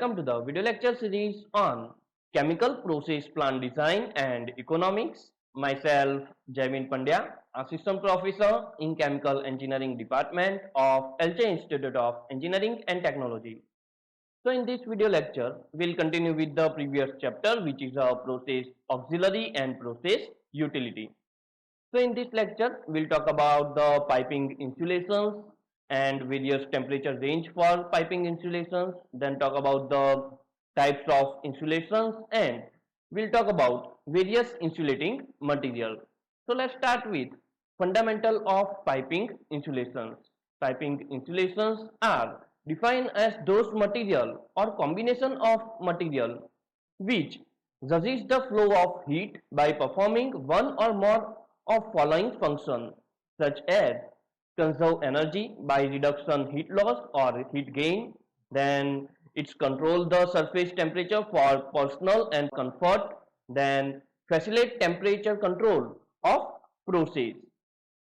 welcome to the video lecture series on chemical process plant design and economics. Myself, Javin Pandya, Assistant Professor in Chemical Engineering Department of LJIET Institute of Engineering and Technology. So in this video lecture, we'll continue with the previous chapter, which is a process auxiliary and process utility. So in this lecture, we'll talk about the piping insulations and various temperature range for piping insulations, then talk about the types of insulations, and we'll talk about various insulating material. So let's start with fundamental of piping insulations. Piping insulations are defined as those material or combination of material which resist the flow of heat by performing one or more of following functions, such as conserve energy by reduction heat loss or heat gain, then it's control the surface temperature for personal and comfort, then facilitate temperature control of process.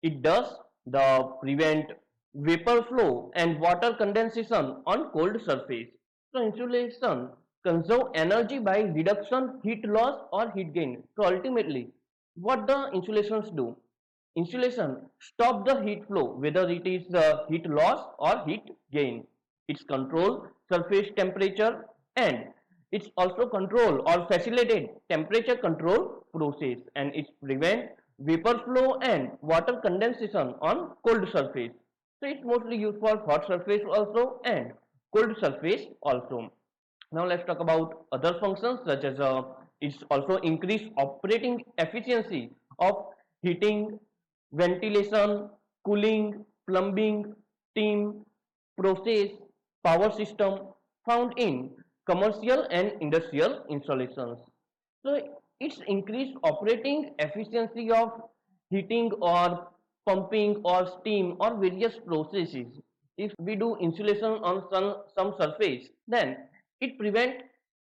It does the prevent vapor flow and water condensation on cold surface. So insulation conserve energy by reduction heat loss or heat gain. So ultimately, what the insulations do? Insulation stop the heat flow, whether it is heat loss or heat gain. It's control surface temperature, and it's also control or facilitate temperature control process, and it prevent vapor flow and water condensation on cold surface. So it's mostly used for hot surface also and cold surface also. Now let's talk about other functions, such as it's also increase operating efficiency of heating, ventilation, cooling, plumbing, steam, process, power system found in commercial and industrial installations. So it's increased operating efficiency of heating or pumping or steam or various processes. If we do insulation on some surface, then it prevent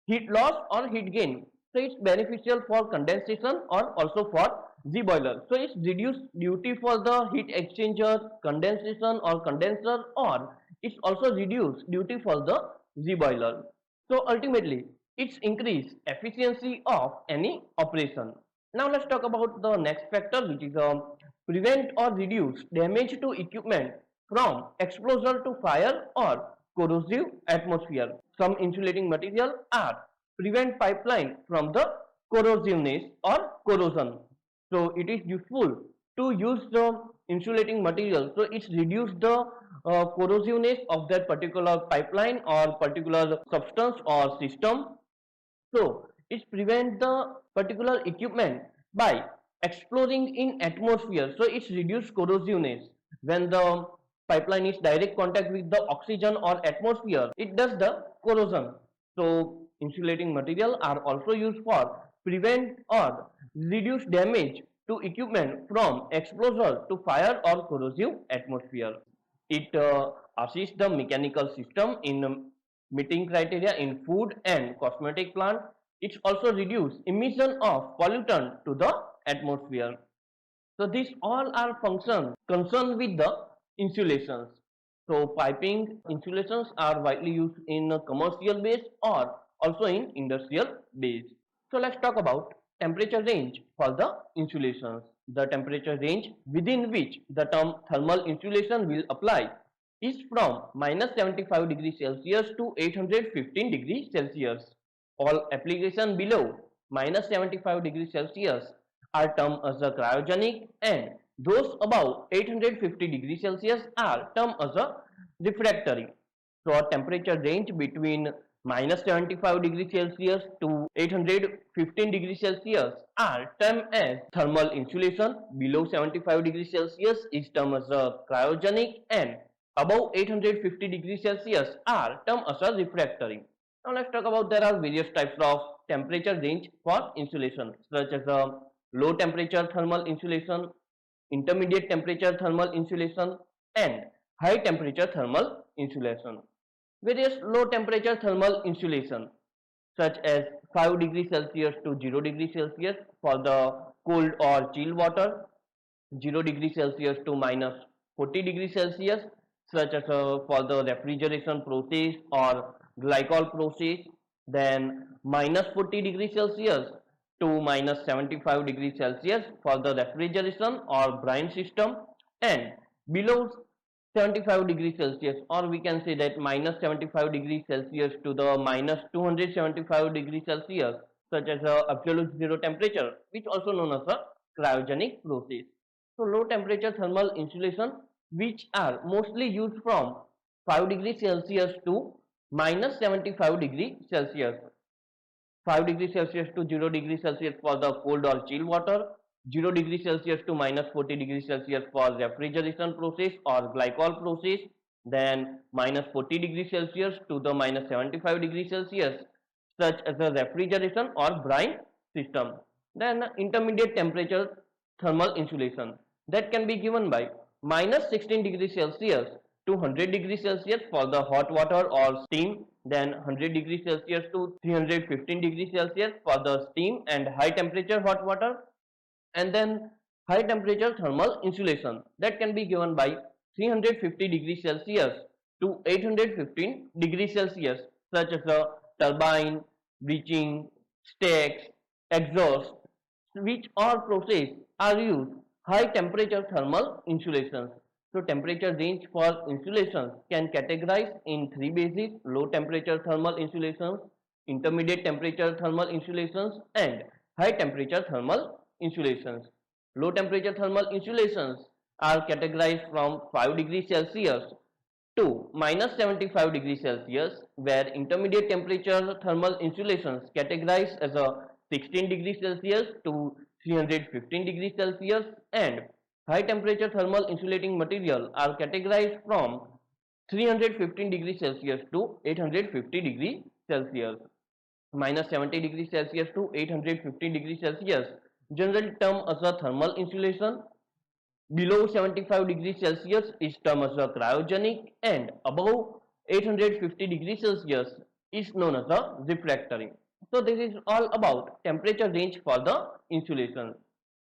heat loss or heat gain. So it's beneficial for condensation or also for Z boiler. So it's reduced duty for the heat exchanger, condensation or condenser, or it's also reduced duty for the Z boiler. So ultimately, it's increased efficiency of any operation. Now let's talk about the next factor, which is prevent or reduce damage to equipment from exposure to fire or corrosive atmosphere. Some insulating material are prevent pipeline from the corrosiveness or corrosion. So it is useful to use the insulating material. So it's reduce the corrosiveness of that particular pipeline or particular substance or system. So it prevents the particular equipment by exploding in atmosphere. So it's reduce corrosiveness. When the pipeline is direct contact with the oxygen or atmosphere, it does the corrosion. So insulating material are also used for prevent or reduce damage to equipment from exposure to fire or corrosive atmosphere. It assists the mechanical system in meeting criteria in food and cosmetic plant. It also reduce emission of pollutant to the atmosphere. So these all are functions concerned with the insulations. So piping insulations are widely used in a commercial base or also in industrial base. So let's talk about temperature range for the insulations. The temperature range within which the term thermal insulation will apply is from minus 75 degrees Celsius to 815 degrees Celsius. All applications below minus 75 degrees Celsius are termed as a cryogenic, and those above 850 degrees Celsius are termed as a refractory. So a temperature range between minus 75 degrees Celsius to 815 degrees Celsius are termed as thermal insulation. Below 75 degrees Celsius is termed as a cryogenic, and above 850 degrees Celsius are termed as a refractory. Now let's talk about there are various types of temperature range for insulation, such as low temperature thermal insulation, intermediate temperature thermal insulation, and high temperature thermal insulation. Various low temperature thermal insulation, such as 5 degrees Celsius to 0 degrees Celsius for the cold or chill water, 0 degrees Celsius to minus 40 degrees Celsius, such as for the refrigeration process or glycol process, then minus 40 degrees Celsius to minus 75 degrees Celsius for the refrigeration or brine system, and below 75 degrees Celsius, or we can say that minus 75 degrees Celsius to the minus 275 degrees Celsius, such as a absolute zero temperature, which also known as a cryogenic process. So low temperature thermal insulation, which are mostly used from 5 degrees Celsius to minus 75 degrees Celsius. 5 degrees Celsius to 0 degrees Celsius for the cold or chill water, 0 degrees Celsius to minus 40 degrees Celsius for refrigeration process or glycol process, then minus 40 degrees Celsius to the minus 75 degrees Celsius, such as a refrigeration or brine system. Then intermediate temperature thermal insulation, that can be given by minus 16 degrees Celsius to 100 degrees Celsius for the hot water or steam, then 100 degrees Celsius to 315 degrees Celsius for the steam and high temperature hot water, and then high temperature thermal insulation, that can be given by 350 degrees Celsius to 815 degrees Celsius, such as a turbine, breaching, stacks, exhaust, which all process are used high temperature thermal insulations. So temperature range for insulations can categorize in three bases: low temperature thermal insulations, intermediate temperature thermal insulations, and high temperature thermal insulations. Low temperature thermal insulations are categorized from 5 degrees Celsius to minus 75 degrees Celsius, where intermediate temperature thermal insulations categorized as a 16 degrees Celsius to 315 degrees Celsius, and high temperature thermal insulating material are categorized from 315 degrees Celsius to 850 degrees Celsius. Minus 70 degrees Celsius to 850 degrees Celsius, generally termed as a thermal insulation. Below 75 degrees Celsius is termed as a cryogenic, and above 850 degrees Celsius is known as a refractory. So this is all about temperature range for the insulation.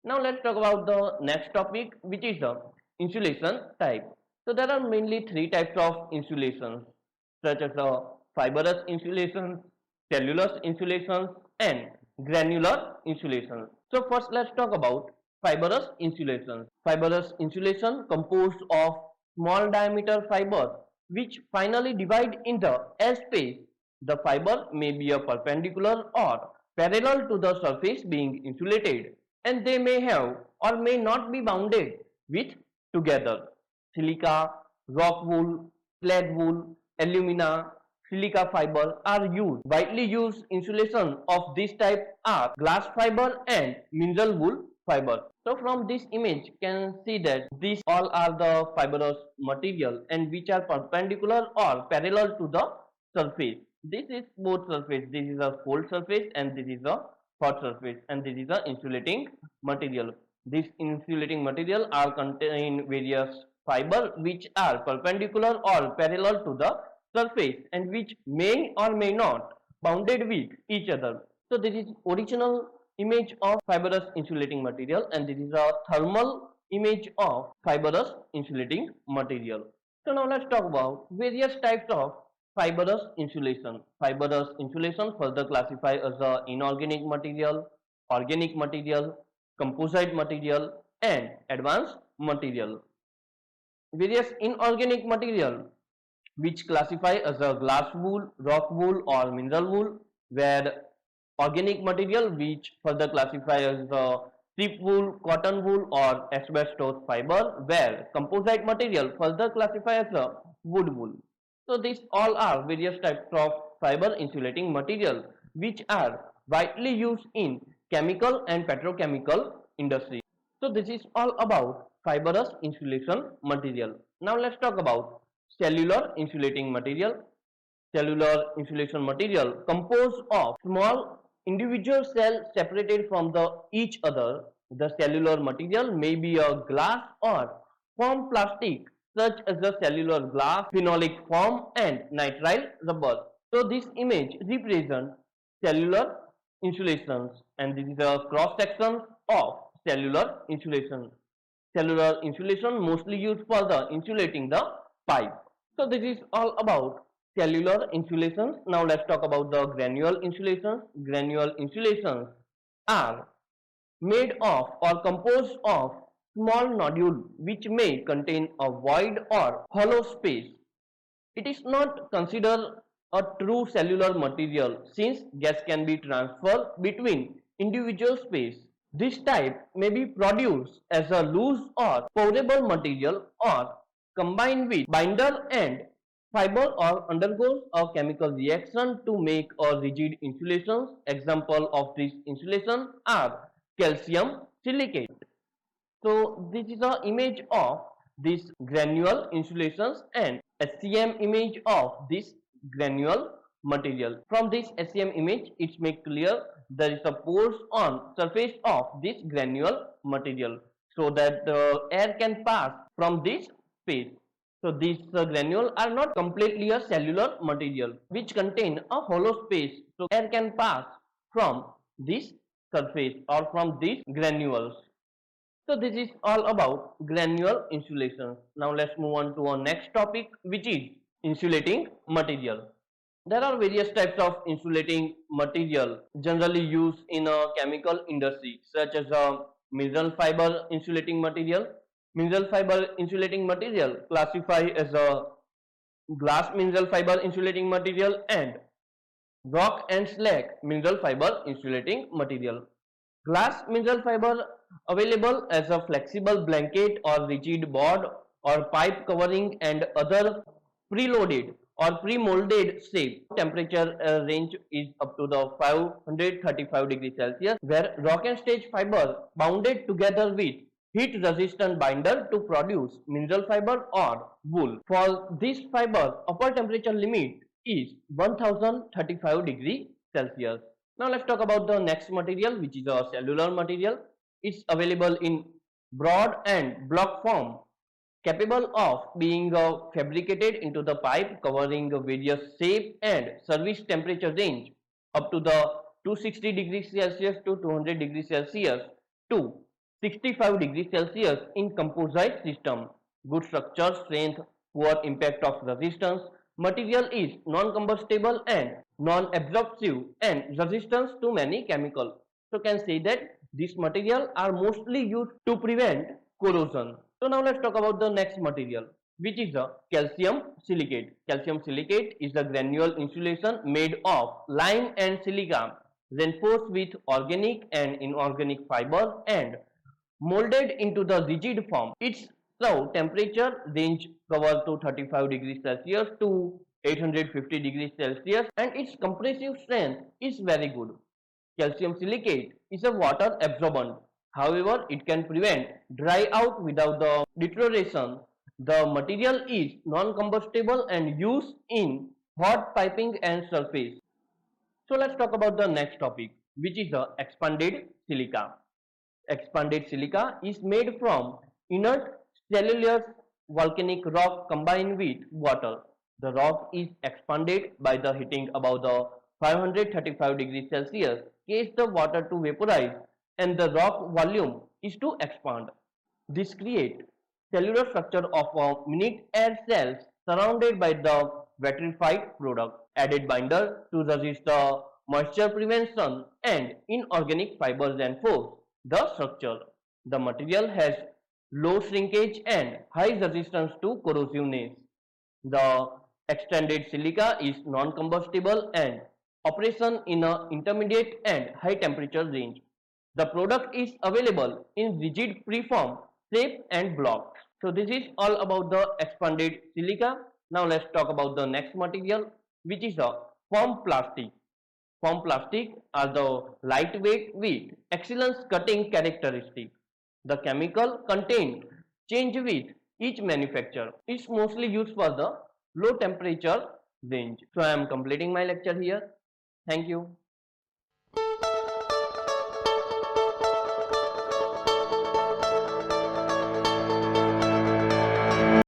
Now let's talk about the next topic, which is the insulation type. So there are mainly three types of insulations, such as the fibrous insulations, cellulose insulations, and granular insulations. So first let's talk about fibrous insulation. Fibrous insulation composed of small diameter fibers which finally divide in the edge space. The fiber may be a perpendicular or parallel to the surface being insulated, and they may have or may not be bounded with together. Silica, rock wool, slag wool, alumina, silica fiber are used. Widely used insulation of this type are glass fiber and mineral wool fiber. So from this image can see that these all are the fibrous material and which are perpendicular or parallel to the surface. This is both surface. This is a cold surface and this is a hot surface, and this is a insulating material. This insulating material are contain various fiber which are perpendicular or parallel to the surface and which may or may not bounded with each other. So this is original image of fibrous insulating material, and this is a thermal image of fibrous insulating material. So now let's talk about various types of fibrous insulation. Fibrous insulation further classified as a inorganic material, organic material, composite material, and advanced material. Various inorganic material which classify as a glass wool, rock wool, or mineral wool, where organic material which further classify as the sheep wool, cotton wool, or asbestos fiber, where composite material further classify as a wood wool. So these all are various types of fiber insulating material which are widely used in chemical and petrochemical industry. So this is all about fibrous insulation material. Now let's talk about cellular insulating material. Cellular insulation material composed of small individual cells separated from each other. The cellular material may be a glass or foam plastic, such as the cellular glass, phenolic foam, and nitrile rubber. So this image represents cellular insulations, and this is a cross section of cellular insulation. Cellular insulation mostly used for the insulating the pipe. So this is all about cellular insulations. Now let's talk about the granule insulations. Granule insulations are made of or composed of small nodule which may contain a void or hollow space. It is not considered a true cellular material since gas can be transferred between individual space. This type may be produced as a loose or pourable material or combined with binder and fiber or undergoes a chemical reaction to make a rigid insulations. Example of this insulation are calcium silicate. So this is an image of this granule insulations and SCM image of this granule material. From this SCM image, it's made clear there is a pores on surface of this granule material so that the air can pass from this space. So these granules are not completely a cellular material which contain a hollow space, so air can pass from this surface or from these granules. So this is all about granule insulations. Now let's move on to our next topic, which is insulating material. There are various types of insulating material generally used in a chemical industry, such as a mineral fiber insulating material. Mineral fiber insulating material classified as a glass mineral fiber insulating material and rock and slag mineral fiber insulating material. Glass mineral fiber available as a flexible blanket or rigid board or pipe covering and other preloaded or pre-molded shape. Temperature range is up to the 535 degrees Celsius, where rock and stage fiber bounded together with heat resistant binder to produce mineral fiber or wool. For this fiber, upper temperature limit is 1035 degrees Celsius. Now let's talk about the next material, which is a cellular material. It's available in broad and block form, capable of being fabricated into the pipe, covering various shape and service temperature range up to the 260 degrees Celsius to 200 degrees Celsius to 65 degrees Celsius in composite system. Good structure, strength, poor impact of resistance. Material is non-combustible and non-absorptive and resistance to many chemicals. So can say that these materials are mostly used to prevent corrosion. So now let's talk about the next material, which is a calcium silicate. Calcium silicate is a granule insulation made of lime and silica, reinforced with organic and inorganic fiber and molded into the rigid form. Its temperature range cover to 35 degrees Celsius to 850 degrees Celsius and its compressive strength is very good. Calcium silicate is a water absorbent. However, it can prevent dry out without the deterioration. The material is non-combustible and used in hot piping and surface. So let's talk about the next topic, which is the expanded silica. Expanded silica is made from inert cellulose volcanic rock combined with water. The rock is expanded by the heating above the 535 degrees Celsius, case the water to vaporize and the rock volume is to expand. This creates cellular structure of a minute air cells surrounded by the vitrified product. Added binder to resist the moisture prevention and inorganic fibers reinforce the structure. The material has low shrinkage and high resistance to corrosiveness. The extended silica is non-combustible and operation in an intermediate and high temperature range. The product is available in rigid preform, shape and block. So this is all about the expanded silica. Now let's talk about the next material, which is a foam plastic. Foam plastic are the lightweight with excellent cutting characteristic. The chemical content change with each manufacturer. It's mostly used for the low temperature range. So I am completing my lecture here. Thank you.